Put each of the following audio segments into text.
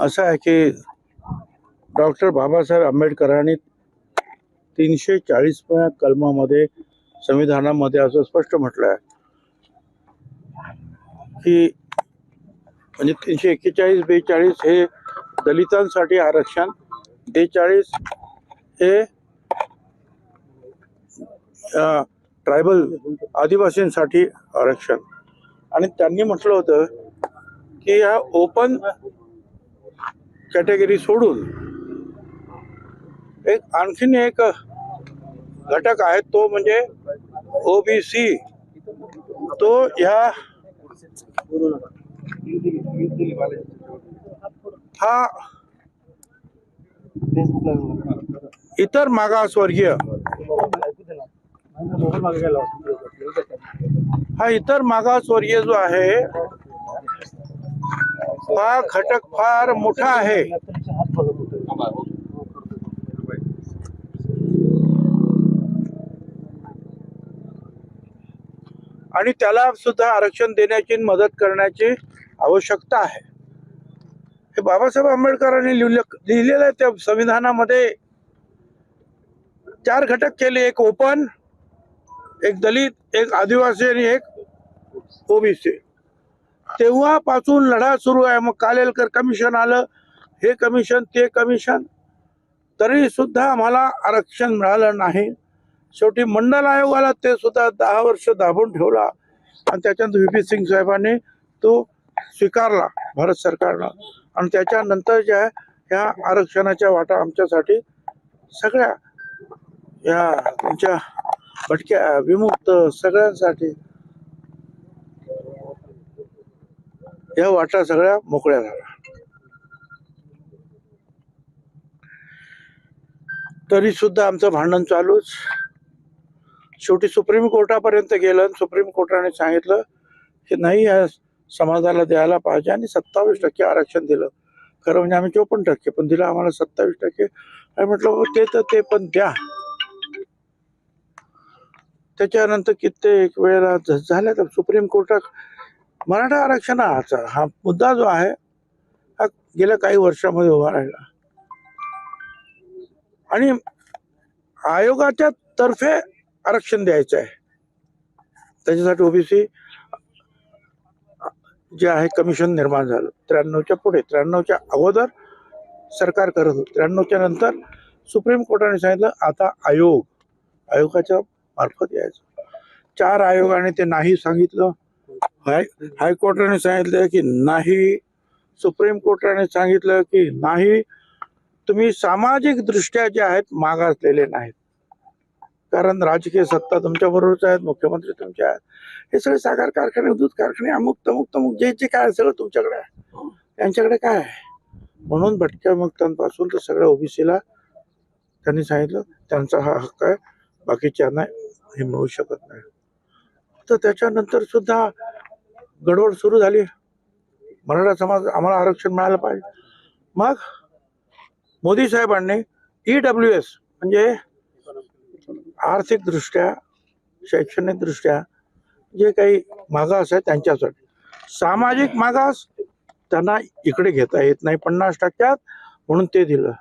असं आहे की डॉक्टर बाबासाहेब आंबेडकरांनी 340 कलमामध्ये संविधानामध्ये असं स्पष्ट म्हटलं आहे की म्हणजे 341, 42 हे दलितांसाठी आरक्षण, 42 हे ट्रायबल आदिवासींसाठी आरक्षण. आणि त्यांनी म्हटलं होतं की या ओपन कॅटेगरी सोडून आणखीन एक घटक आहे, तो म्हणजे ओबीसी. तो ह्या हा इतर मागासवर्गीय जो आहे हा घटक फार मोठा आहे. आणि त्याला सुद्धा आरक्षण देण्याची मदत करण्याची आवश्यकता आहे. हे बाबासाहेब आंबेडकरांनी लिहिलेलं आहे. त्या संविधानामध्ये 4 घटक केले, एक ओपन, एक दलित, एक आदिवासी आणि एक ओबीसी. तेव्हापासून लढा सुरू आहे. मग कालेलकर कमिशन आलं, हे कमिशन, ते कमिशन, तरी सुद्धा आम्हाला आरक्षण मिळालं नाही. शेवटी मंडल आयोगाला ते सुद्धा 10 वर्ष दाबून ठेवला आणि त्याच्यानंतर व्ही पी सिंग साहेबांनी तो स्वीकारला भारत सरकारनं. आणि त्याच्यानंतर ज्या ह्या आरक्षणाच्या वाटा आमच्यासाठी सगळ्या या तुमच्या भटक्या विमुक्त सगळ्यांसाठी या वाटा सगळ्या मोकळ्या झाल्या. तरी सुद्धा आमचं भांडण चालूच. शेवटी सुप्रीम कोर्टापर्यंत गेलं. सुप्रीम कोर्टाने सांगितलं की नाही, या समाजाला द्यायला पाहिजे आणि 27% आरक्षण दिलं. खरं म्हणजे आम्ही 54%, पण दिलं आम्हाला 27%. आणि म्हटलं ते तर ते पण द्या. त्याच्यानंतर कित्येक वेळेला झाल्या तर सुप्रीम कोर्टात मराठा आरक्षणाचा हा मुद्दा जो आहे हा गेल्या काही वर्षामध्ये उभा राहिला. आणि आयोगाच्या तर्फे आरक्षण द्यायचं आहे. त्याच्यासाठी ओबीसी जे आहे कमिशन निर्माण झालं. 93च्या पुढे, 93च्या अगोदर सरकार करत होतं. 93च्या नंतर सुप्रीम कोर्टाने सांगितलं आता आयोगाच्या मार्फत यायचं. 4 आयोगाने ते नाही सांगितलं. हायकोर्टाने सांगितलं की नाही, सुप्रीम कोर्टाने सांगितलं की नाही, तुम्ही सामाजिक दृष्ट्या जे आहेत मागासलेले नाहीत. कारण राजकीय सत्ता तुमच्या बरोबरच आहेत, मुख्यमंत्री तुमच्या आहेत, हे सगळे साखर कारखाने, दूध कारखाने, अमुक तमुक जे जे काय सगळं तुमच्याकडे आहे. त्यांच्याकडे काय आहे? म्हणून भटक्या मुक्तांपासून तर सगळ्या ओबीसीला त्यांनी सांगितलं त्यांचा हा हक्क आहे, बाकीच्यांना हे मिळू शकत नाही. तर त्याच्यानंतर सुद्धा गडबड सुरू झाली. मराठा समाज आम्हाला आरक्षण मिळालं पाहिजे. मग मोदी साहेबांनी EWS म्हणजे आर्थिक दृष्ट्या, शैक्षणिक दृष्ट्या जे काही मागास आहे त्यांच्यासाठी, सामाजिक मागास त्यांना इकडे घेता येत नाही 50%, म्हणून ते दिलं.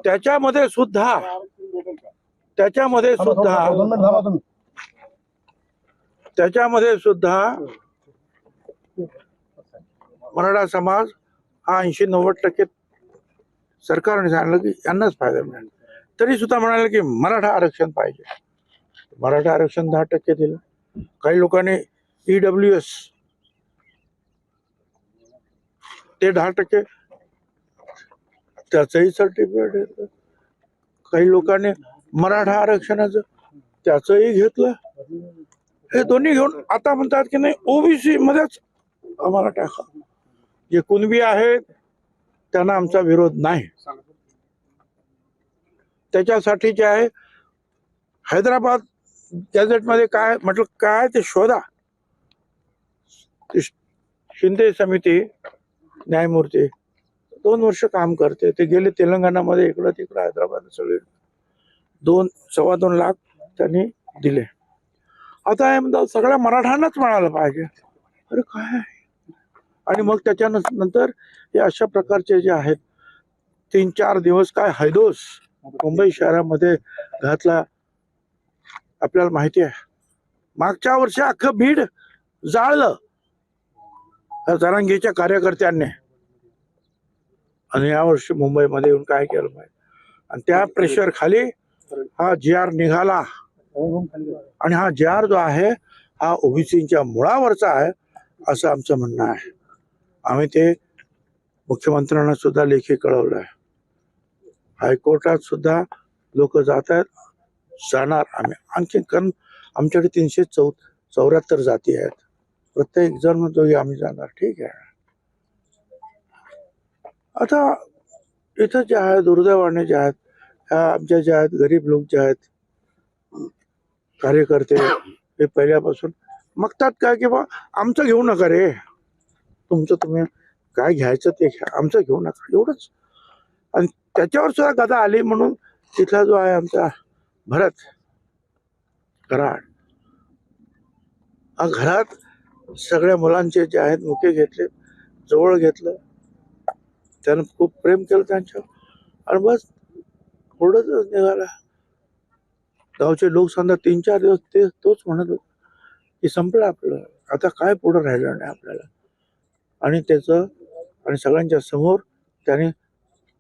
त्याच्यामध्ये सुद्धा मराठा समाज हा 80-90% सरकारने सांगितलं की यांनाच फायदा मिळेल. तरी सुद्धा म्हणाले की मराठा आरक्षण पाहिजे. मराठा आरक्षण 10% दिलं. काही लोकांनी EWS ते 10% त्याचंही सर्टिफिकेट घेतलं. काही लोकांनी मराठा आरक्षणाचं त्याचंही घेतलं. हे दोन्ही घेऊन आता म्हणतात की नाही, ओबीसी मध्येच आम्हाला टाका. जे कुणबी आहेत त्यांना आमचा विरोध नाही. त्याच्यासाठी जे आहे हैदराबाद गॅझेटमध्ये काय म्हटलं, काय ते शोधा. शिंदे समिती न्यायमूर्ती 2 वर्ष काम करते. ते गेले तेलंगणामध्ये, इकडं तिकडं हैदराबाद सगळे 2-2.25 लाख त्यांनी दिले. आता हे म्हणतात सगळ्या मराठ्यांनाच मिळालं पाहिजे. अरे काय, आणि मग त्याच्यानंतर हे अशा प्रकारचे जे आहेत 3-4 दिवस काय हैदोस मुंबई शहरामध्ये घातला आपल्याला माहिती आहे. मागच्या वर्षी अख्खं बीड जाळलं जरांगीच्या कार्यकर्त्यांनी आणि यावर्षी मुंबईमध्ये येऊन काय केलं पाहिजे. आणि त्या प्रेशर खाली हा GR निघाला आणि हा GR जो आहे हा ओबीसीच्या मुळावरचा आहे असं आमचं म्हणणं आहे. आम्ही ते मुख्यमंत्र्यांना सुद्धा लेखी कळवलं आहे. हायकोर्टात सुद्धा लोक जात आहेत, जाणार आम्ही आणखी, कारण आमच्याकडे 374 जाती आहेत. प्रत्येक जण म्हणतो की आम्ही जाणार. ठीक आहे. आता इथं जे आहे दुर्दैवाने जे आहेत ह्या आमच्या जे आहेत गरीब लोक जे आहेत कार्यकर्ते हे पहिल्यापासून मागतात काय की बा आमचं घेऊ नका रे, तुमचं तुम्ही काय घ्यायचं ते घ्या, आमचं घेऊ नका, एवढंच. आणि त्याच्यावर सुद्धा गदा आली म्हणून तिथला जो आहे आमचा भरत कराड हा घरात सगळ्या मुलांचे जे आहेत मुके घेतले, जवळ घेतलं, त्यानं खूप प्रेम केलं त्यांच्यावर आणि बस थोडंच निघाला. गावचे लोक समजा 3-4 दिवस ते तोच म्हणत होते की संपलं आपलं, आता काय पुढं राहिलं नाही आपल्याला. आणि त्याचं आणि सगळ्यांच्या समोर त्याने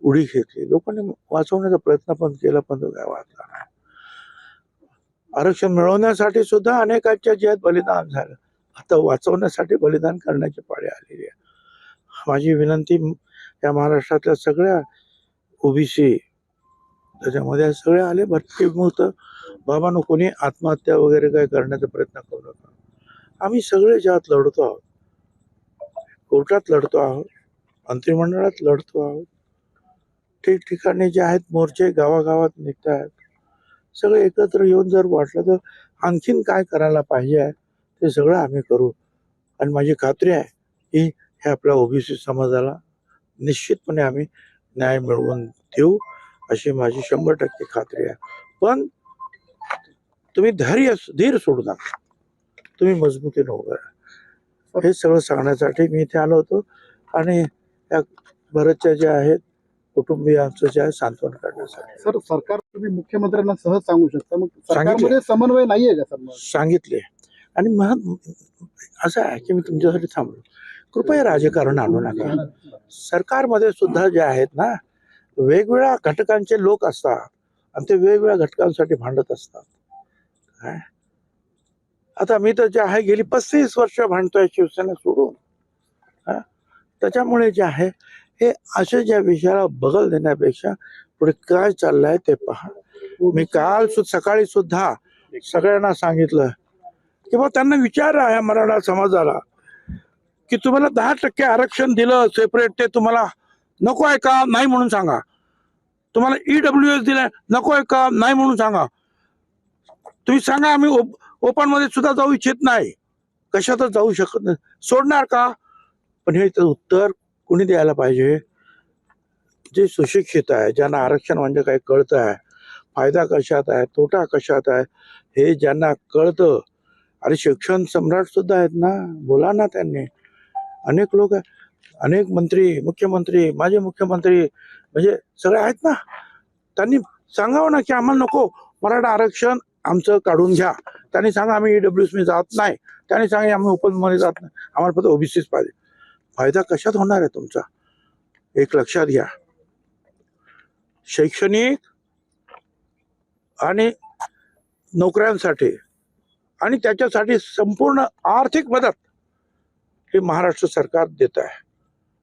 उडी घेतली. लोकांनी वाचवण्याचा प्रयत्न पण केला पण तो काय वाचला नाही. आरक्षण मिळवण्यासाठी सुद्धा अनेकांच्या जे बलिदान झालं, आता वाचवण्यासाठी बलिदान करण्याची पाळी आलेली आहे. माझी विनंती या महाराष्ट्रातल्या सगळ्या ओबीसी त्याच्यामध्ये सगळे आले भरतीमुक्त बाबांनो, कोणी आत्महत्या वगैरे काय करण्याचा प्रयत्न करू नका. आम्ही सगळे ज्यात लढतो आहोत, कोर्टात लढतो आहोत, मंत्रिमंडळात लढतो आहोत, ठिकठिकाणी जे आहेत मोर्चे गावागावात निघत आहेत. सगळे एकत्र येऊन जर वाटलं तर आणखीन काय करायला पाहिजे आहे ते सगळं आम्ही करू. आणि माझी खात्री आहे की हे आपल्या ओबीसी समाजाला निश्चितपणे आम्ही न्याय मिळवून देऊ अशी माझी 100% खात्री आहे. पण तुम्ही धीर सोडू नका, तुम्ही मजबूतीने उभं राहा. हे सगळं सांगण्यासाठी मी इथे आलो होतो आणि या भरतच्या जे आहेत कुटुंबियांचं जे आहे सांत्वन करण्यासाठी. सर, सरकार तुम्ही मुख्यमंत्र्यांना सहज सांगू शकता, मग सरकारमध्ये समन्वय नाहीये का सर? सांगितले. आणि मग असं आहे की मी तुमच्यासाठी थांबलो, कृपया राजकारण आणू नका. सरकारमध्ये सुद्धा जे आहेत ना वेगवेगळ्या घटकांचे लोक असतात आणि ते वेगवेगळ्या घटकांसाठी भांडत असतात. काय आता मी तर जे आहे गेली 35 वर्ष भांडतोय शिवसेना सोडून. त्याच्यामुळे जे आहे हे अशा ज्या विषयाला बगल देण्यापेक्षा पुढे काय चाललंय ते पहा. मी काल सकाळी सुद्धा सगळ्यांना सांगितलं की बा त्यांना विचारा या मराठा समाजाला की तुम्हाला 10% आरक्षण दिलं सेपरेट, ते तुम्हाला नको आहे का? नाही म्हणून सांगा. तुम्हाला EWS दिलं नको आहे का? नाही म्हणून सांगा. तुम्ही सांगा आम्ही ओपन मध्ये सुद्धा जाऊ इच्छित नाही, कशातच जाऊ शकत नाही, सोडणार का? पण हे उत्तर कुणी द्यायला पाहिजे? जे सुशिक्षित आहे, ज्यांना आरक्षण म्हणजे काय कळतं आहे, फायदा कशात आहे, तोटा कशात आहे हे ज्यांना कळतं. अरे शिक्षण सम्राट सुद्धा आहेत ना, बोला ना त्यांनी. अनेक लोक, अनेक मंत्री, मुख्यमंत्री, माजी मुख्यमंत्री म्हणजे सगळे आहेत ना, त्यांनी सांगावं ना की आम्हाला नको मराठा आरक्षण आमचं काढून घ्या. त्यांनी सांगा आम्ही EWS मध्ये जात नाही, त्यांनी सांगा आम्ही ओपन मध्ये जात नाही, आम्हाला फक्त ओबीसीच पाहिजे. फायदा कशात होणार आहे तुमचा? एक लक्षात घ्या, शैक्षणिक आणि नोकऱ्यांसाठी आणि त्याच्यासाठी संपूर्ण आर्थिक मदत हे महाराष्ट्र सरकार देत आहे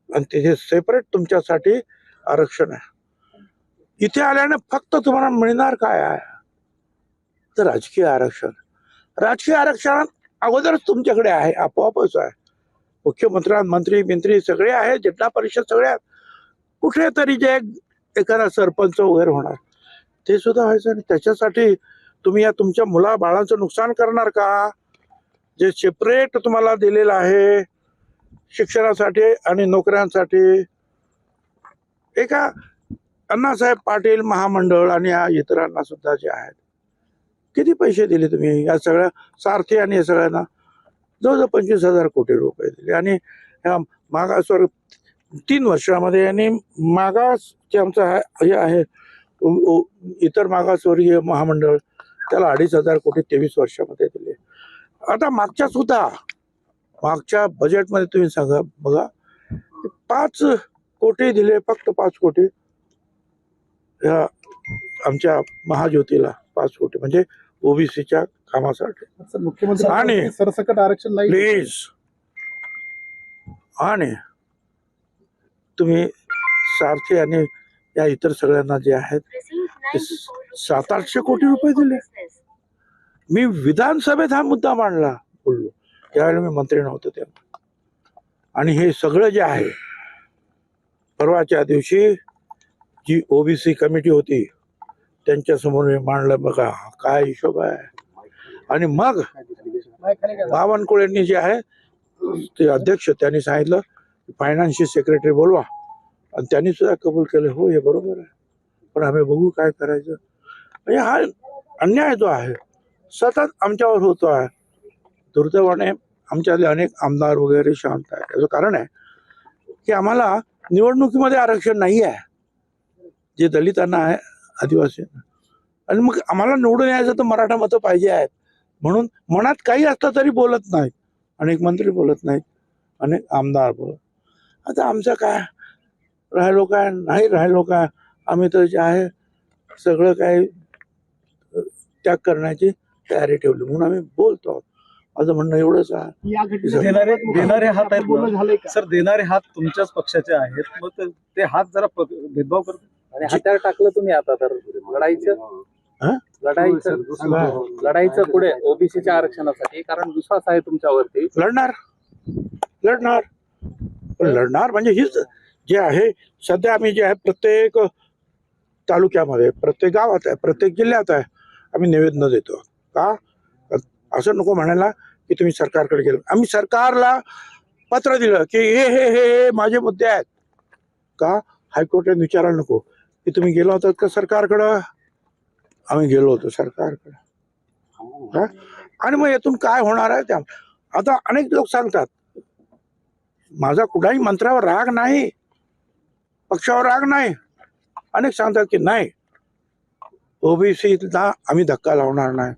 आणि तिथे सेपरेट तुमच्यासाठी आरक्षण आहे. इथे आल्याने फक्त तुम्हाला मिळणार काय आहे तर राजकीय आरक्षण. राजकीय आरक्षण अगोदरच तुमच्याकडे आहे, आपोआपच आहे. मंत्री सगळे आहेत, जिल्हा परिषद सगळ्या, कुठेतरी जे एखादा सरपंच वगैरे होणार ते सुद्धा व्हायचं. आणि त्याच्यासाठी तुम्ही या तुमच्या मुला बाळांचं नुकसान करणार का? जे सेपरेट तुम्हाला दिलेलं आहे शिक्षणासाठी आणि नोकऱ्यांसाठी. एका अण्णासाहेब पाटील महामंडळ आणि या इतरांना सुद्धा जे आहेत किती पैसे दिले तुम्ही या सगळ्या सारथी आणि या सगळ्यांना? जवळजवळ 25,000 कोटी रुपये दिले. आणि ह्या मागासवर 3 वर्षामध्ये यांनी मागास जे आमचं हे आहे इतर मागासवर्गीय महामंडळ त्याला 2,500 कोटी 23 वर्षामध्ये दिले. आता मागच्या बजेटमध्ये तुम्ही सांगा बघा 5 कोटी दिले, फक्त 5 कोटी या आमच्या महाज्योतीला 5 कोटी म्हणजे ओबीसीच्या कामासाठी. मुख्यमंत्री आणि सरसकट आरक्षण नाही. प्लीज आणि तुम्ही सारथी आणि या इतर सगळ्यांना जे आहेत ते 700-800 कोटी रुपये दिले. मी विधानसभेत हा मुद्दा मांडला, बोललो त्यावेळेला मी मंत्री नव्हतो तेव्हा. आणि हे सगळं जे आहे परवाच्या दिवशी जी ओबीसी कमिटी होती त्यांच्या समोर मी मांडलं, बघा काय हिशोब आहे. आणि मग बावनकुळेंनी जे आहे ते अध्यक्ष त्यांनी सांगितलं फायनान्शियल सेक्रेटरी बोलवा, आणि त्यांनी सुद्धा कबूल केलं हो हे बरोबर आहे, पण आम्ही बघू काय करायचं. म्हणजे हा अन्याय जो आहे सतत आमच्यावर होतो आहे. दुर्दैवाने आमच्यातले अनेक आमदार वगैरे शांत आहे. त्याचं कारण आहे की आम्हाला निवडणुकीमध्ये आरक्षण नाही आहे जे दलितांना आहे, आदिवासींना. आणि मग आम्हाला निवडून यायचं तर मराठा मतं पाहिजे आहेत म्हणून मनात काही असलं तरी बोलत नाहीत. अनेक मंत्री बोलत नाहीत, अनेक आमदार बोलत. आता आमचं काय राहिलो काय नाही राहिलो काय, आम्ही तर जे आहे सगळं काही त्याग करण्याची तयारी ठेवली म्हणून आम्ही बोलतो. माझं म्हणणं एवढंच आहे. या घटनेत देणारे हात आहेत बोलणं झालंय का? सर, देणारे हात तुमच्याच पक्षाचे आहेत, मग ते हात जरा भेदभाव करतात. आणि हातावर टाकलं तुम्ही आता तर लढाईचं पुढे ओबीसीच्या आरक्षणासाठी, कारण विश्वास आहे तुमच्यावरती. लढणार म्हणजे हीच जे आहे सध्या आम्ही जे आहे प्रत्येक तालुक्यामध्ये, प्रत्येक गावात आहे, प्रत्येक जिल्ह्यात आहे, आम्ही निवेदन देतो. का असं नको म्हणायला की तुम्ही सरकारकडे गेलो. आम्ही सरकारला पत्र दिलं की हे हे हे माझे मुद्दे आहेत. का हायकोर्टाने विचारायला नको की तुम्ही गेला होतात का सरकारकडं. आम्ही गेलो होतो सरकारकडे. आणि मग यातून काय होणार आहे त्या. आता अनेक लोक सांगतात माझा कुठल्याही मंत्र्यावर राग नाही, पक्षावर राग नाही. अनेक सांगतात की नाही ओबीसीला आम्ही धक्का लावणार नाही.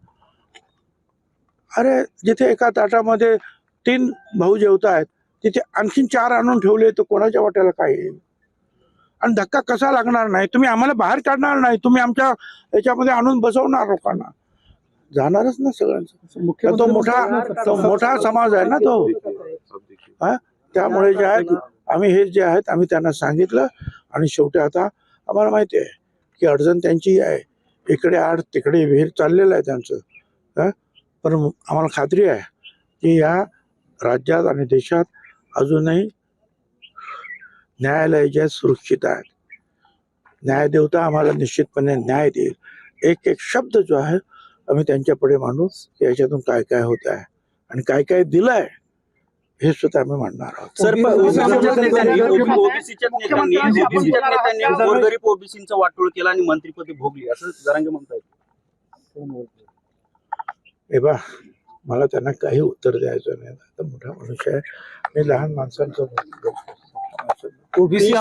अरे जिथे एका ताटामध्ये 3 भाऊ जेवत आहेत तिथे आणखीन 4 आणून ठेवले तर कोणाच्या वाट्याला काय येईल. आणि धक्का कसा लागणार नाही. तुम्ही आम्हाला बाहेर काढणार नाही, तुम्ही आमच्या याच्यामध्ये आणून बसवणार लोकांना. जाणारच ना सगळ्यांचं. तो मोठा समाज आहे ना तो. त्यामुळे जे आहेत आम्ही हे जे आहेत आम्ही त्यांना सांगितलं. आणि शेवटी आता आम्हाला माहिती आहे की अडचण त्यांची आहे, इकडे आड तिकडे विहीर चाललेलं आहे त्यांचं. पण आम्हाला खात्री आहे की या राज्यात आणि देशात अजूनही न्यायालय जे सुरक्षित आहेत. न्यायदेवता आम्हाला निश्चितपणे न्याय देईल. एक एक शब्द जो आहे आम्ही त्यांच्यापुढे मांडू की याच्यातून काय काय होत आहे आणि काय काय दिलं आहे हे सुद्धा आम्ही मांडणार आहोत. सर, गोरगरीब ओबीसींचं वाटोळ केलं आणि मंत्रिपदी भोगली असं जरांगे म्हणतायत. हे बा मला त्यांना काही उत्तर द्यायचं नाही. आता मोठा मनुष्य आहे मी, लहान माणसांचं ओबीसी